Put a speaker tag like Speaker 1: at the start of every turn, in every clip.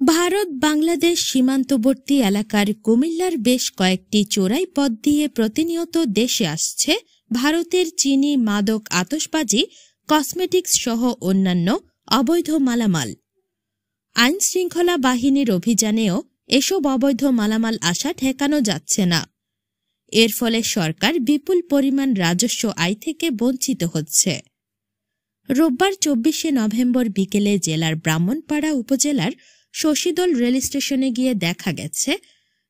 Speaker 1: ভারত বাংলাদেশ সীমান্তবর্তী এলাকার কুমিল্লার বেশ কয়েকটি চোরাই পথ দিয়ে প্রতিনিয়ত দেশে আসছে ভারতের চিনি, মাদক, আতশবাজি, কসমেটিক্স সহ অন্যান্য অবৈধ মালামাল। আইনশৃঙ্খলা বাহিনীর অভিযানেও এসব অবৈধ মালামাল আসা ঠেকানো যাচ্ছে না। এর ফলে সরকার বিপুল পরিমাণ রাজস্ব আয় থেকে বঞ্চিত হচ্ছে। রোববার ২৪শে নভেম্বর বিকেলে জেলার ব্রাহ্মণপাড়া উপজেলার শশীদল রেল স্টেশনে গিয়ে দেখা গেছে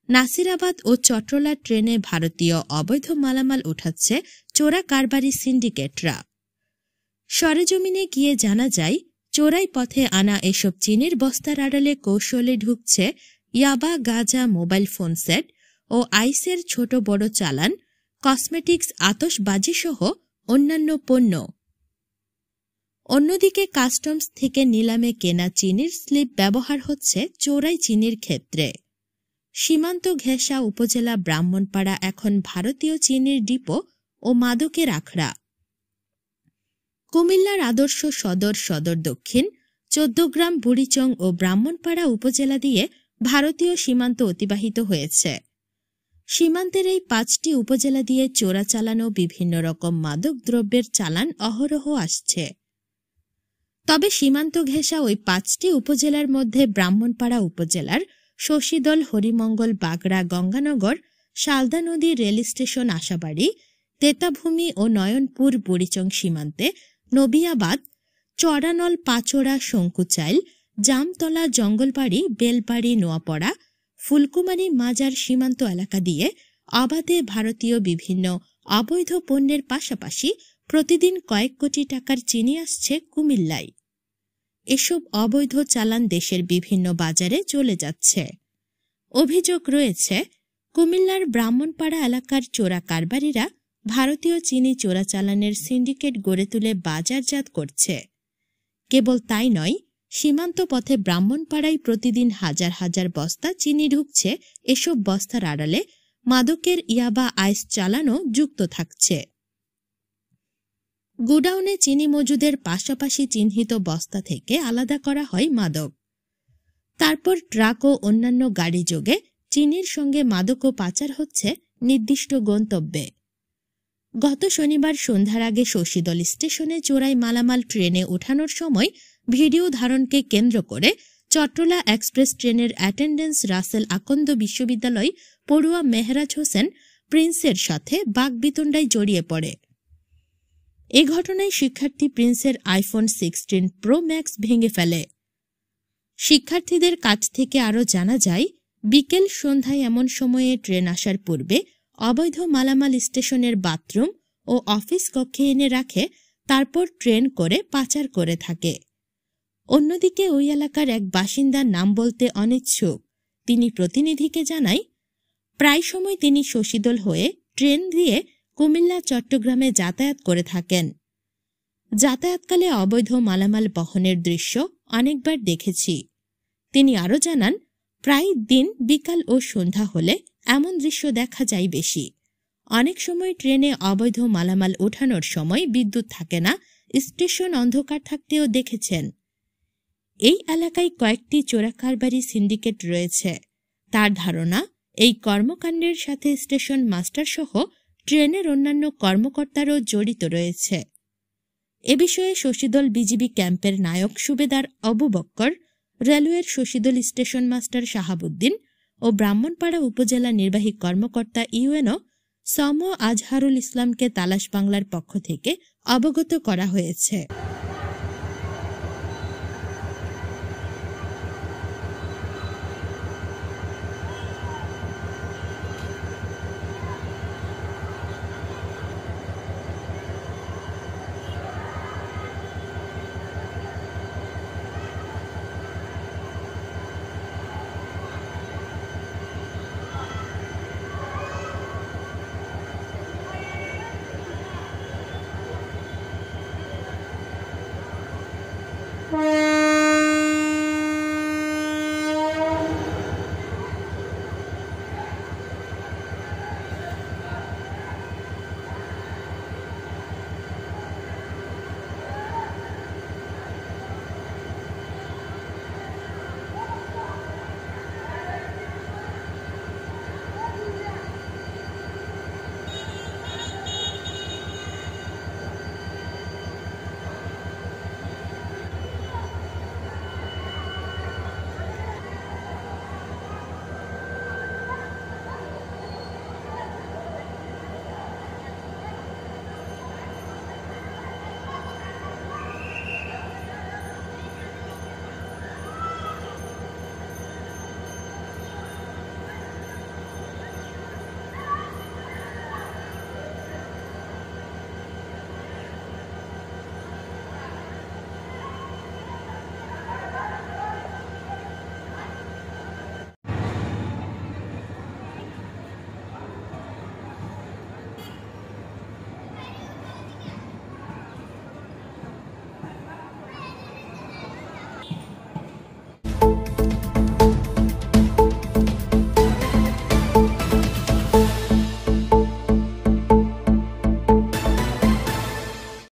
Speaker 1: নাসিরাবাদ ও চট্টলা ট্রেনে ভারতীয় অবৈধ মালামাল উঠাচ্ছে চোরা কারবারি সিন্ডিকেটরা। সরেজমিনে গিয়ে জানা যায়, চোরাই পথে আনা এসব চিনির বস্তার আড়ালে কৌশলে ঢুকছে ইয়াবা, গাঁজা, মোবাইল ফোন সেট ও আইসের ছোট বড় চালান, কসমেটিক্স, আতশবাজিসহ অন্যান্য পণ্য। অন্যদিকে কাস্টমস থেকে নিলামে কেনা চিনির স্লিপ ব্যবহার হচ্ছে চোরাই চিনির ক্ষেত্রে। সীমান্ত ঘেঁষা উপজেলা ব্রাহ্মণপাড়া এখন ভারতীয় চিনির ডিপো ও মাদকের আখড়া। কুমিল্লার আদর্শ সদর দক্ষিণ, ১৪ গ্রাম, বুড়িচং ও ব্রাহ্মণপাড়া উপজেলা দিয়ে ভারতীয় সীমান্ত অতিবাহিত হয়েছে। সীমান্তের এই ৫টি উপজেলা দিয়ে চোরা চালানো বিভিন্ন রকম মাদক দ্রব্যের চালান অহরহ আসছে। তবে সীমান্ত ঘেঁষা ওই ৫টি উপজেলার মধ্যে ব্রাহ্মণপাড়া উপজেলার শশীদল, হরিমঙ্গল, বাগড়া, গঙ্গানগর, শালদা নদী, রেল স্টেশন, আশাবাড়ি, তেতাভূমি ও নয়নপুর, বুড়িচং সীমান্তে নবিয়াবাদ, চড়ানল, পাচোড়া, শঙ্কুচাইল, জামতলা, জঙ্গলবাড়ি, বেলবাড়ি, নোয়াপড়া, ফুলকুমারী, মাজার সীমান্ত এলাকা দিয়ে অবাধে ভারতীয় বিভিন্ন অবৈধ পণ্যের পাশাপাশি প্রতিদিন কয়েক কোটি টাকার চিনি আসছে কুমিল্লায়। এসব অবৈধ চালান দেশের বিভিন্ন বাজারে চলে যাচ্ছে। অভিযোগ রয়েছে, কুমিল্লার ব্রাহ্মণপাড়া এলাকার চোরা কারবারিরা ভারতীয় চিনি চোরাচালানের সিন্ডিকেট গড়ে তুলে বাজারজাত করছে। কেবল তাই নয়, সীমান্ত পথে ব্রাহ্মণপাড়ায় প্রতিদিন হাজার হাজার বস্তা চিনি ঢুকছে। এসব বস্তার আড়ালে মাদকের ইয়াবা, আইস চালানও যুক্ত থাকছে। গুডাউনে চিনি মজুদের পাশাপাশি চিহ্নিত বস্তা থেকে আলাদা করা হয় মাদক। তারপর ট্রাক ও অন্যান্য গাড়ি যোগে চিনির সঙ্গে মাদকও পাচার হচ্ছে নির্দিষ্ট গন্তব্যে। গত শনিবার সন্ধ্যার আগে শশীদল স্টেশনে চোরাই মালামাল ট্রেনে ওঠানোর সময় ভিডিও ধারণকে কেন্দ্র করে চট্টলা এক্সপ্রেস ট্রেনের অ্যাটেন্ডেন্স রাসেল আকন্দ বিশ্ববিদ্যালয় পড়ুয়া মেহরাজ হোসেন প্রিন্সের সাথে বাকবিতণ্ডায় জড়িয়ে পড়ে। এ ঘটনায় শিক্ষার্থী প্রিন্সের আইফোন 16 প্রো ম্যাক্স ভেঙে ফেলে। শিক্ষার্থীদের কাছ থেকে আরও জানা যায়, বিকেল সন্ধ্যায় এমন সময়ে ট্রেন আসার পূর্বে অবৈধ মালামাল স্টেশনের বাথরুম ও অফিস কক্ষে এনে রাখে, তারপর ট্রেন করে পাচার করে থাকে। অন্যদিকে ওই এলাকার এক বাসিন্দার নাম বলতে অনিচ্ছুক। তিনি প্রতিনিধিকে জানায়, প্রায় সময় তিনি শশীদল হয়ে ট্রেন দিয়ে কুমিল্লা, চট্টগ্রামে যাতায়াত করে থাকেন। যাতায়াতকালে অবৈধ মালামাল বহনের দৃশ্য অনেকবার দেখেছি। তিনি আরও জানান, প্রায় দিন বিকাল ও সন্ধ্যা হলে এমন দৃশ্য দেখা যায় বেশি। অনেক সময় ট্রেনে অবৈধ মালামাল ওঠানোর সময় বিদ্যুৎ থাকে না, স্টেশন অন্ধকার থাকতেও দেখেছেন। এই এলাকায় কয়েকটি চোরাকারবারি সিন্ডিকেট রয়েছে। তার ধারণা, এই কর্মকাণ্ডের সাথে স্টেশন মাস্টার সহ ট্রেনের অন্যান্য কর্মকর্তারও জড়িত রয়েছে। এ বিষয়ে শশীদল বিজিবি ক্যাম্পের নায়ক সুবেদার আবু বক্কর, রেলওয়ের শশীদল স্টেশন মাস্টার শাহাবুদ্দিন ও ব্রাহ্মণপাড়া উপজেলা নির্বাহী কর্মকর্তা ইউএনও সম আজহারুল ইসলামকে তালাশ বাংলার পক্ষ থেকে অবগত করা হয়েছে।